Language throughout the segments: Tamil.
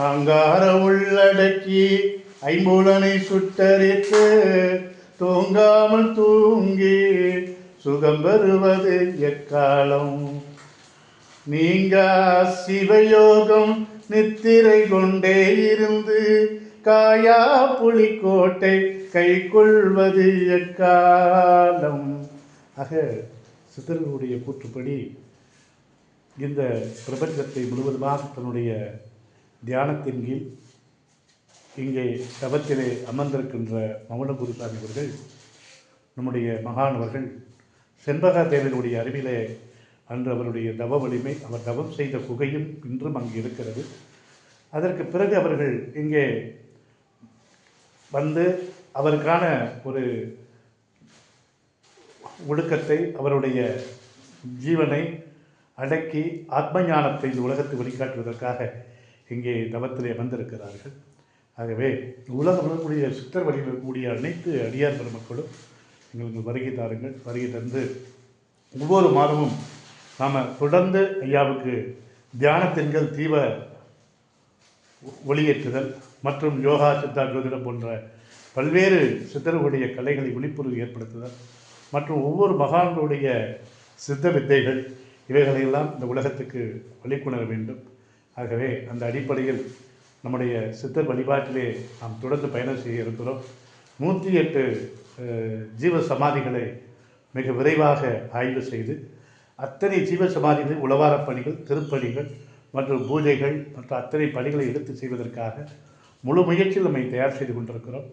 ஆங்கார உள்ளடக்கி ஐம்புலனை சுட்டரித்து தூங்காமல் தூங்கி சுகம் பெறுவது எக்காலம். நீங்கா சிவயோகம் நித்திரை கொண்டே இருந்து காயா புலிக்கோட்டை கை கொள்வது எக்காலம். ஆக சித்தர்களுடைய கூற்றுப்படி இந்த பிரபஞ்சத்தை முழுவதுமாக தன்னுடைய தியானத்தின் கீழ் இங்கே தவத்திலே அமர்ந்திருக்கின்ற மௌன குருசாமி அவர்கள், நம்முடைய மகானவர்கள் செண்பகா தேவனுடைய அறிவிலே அன்று அவருடைய தவ வலிமை, அவர் தவம் செய்த குகையும் இன்றும் அங்கு இருக்கிறது. அதற்கு பிறகு அவர்கள் இங்கே வந்து அவருக்கான ஒரு ஒழுக்கத்தை, அவருடைய ஜீவனை அடக்கி ஆத்ம ஞானத்தை இந்த உலகத்தை வெளிக்காட்டுவதற்காக இங்கே தவத்திலே வந்திருக்கிறார்கள். ஆகவே உலகம் இருக்கக்கூடிய சித்தர் வழியில் இருக்கக்கூடிய அனைத்து அடியார் பெருமக்களும் எங்களுக்கு வருகை தாருங்கள். வருகை தந்து ஒவ்வொரு மாதமும் நாம் தொடர்ந்து ஐயாவுக்கு தியானத்தின்கள் தீவ ஒளியேற்றுதல் மற்றும் யோகா சித்தா ஜோதிடம் போன்ற பல்வேறு சித்தர்களுடைய கலைகளை விழிப்புணர்வு ஏற்படுத்துதல் மற்றும் ஒவ்வொரு மகான்களுடைய சித்த வித்தைகள் இவைகளையெல்லாம் இந்த உலகத்துக்கு வெளிக்கொணர வேண்டும். ஆகவே அந்த அடிப்படையில் நம்முடைய சித்தர் வழிபாட்டிலே நாம் தொடர்ந்து பயணம் செய்ய இருக்கிறோம். 108 ஜீவ சமாதிகளை மிக விரைவாக ஆய்வு செய்து அத்தனை ஜீவ சமாதிகளில் உளவாரப் பணிகள், திருப்பணிகள் மற்றும் பூஜைகள் மற்றும் அத்தனை பணிகளை எடுத்து செய்வதற்காக முழு முயற்சியில் நம்மை தயார் செய்து கொண்டிருக்கிறோம்.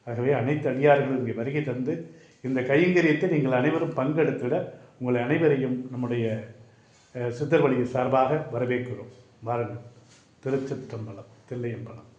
ஆகவே அனைத்து அடியார்களும் இங்கே வருகை தந்து இந்த கைங்கரியத்தை நீங்கள் அனைவரும் பங்கெடுத்திட உங்களை அனைவரையும் நம்முடைய சித்தர் வழியின் சார்பாக வரவேற்கிறோம். வாருங்கள். திருச்சிற்றம்பலம், தில்லையம்பலம்.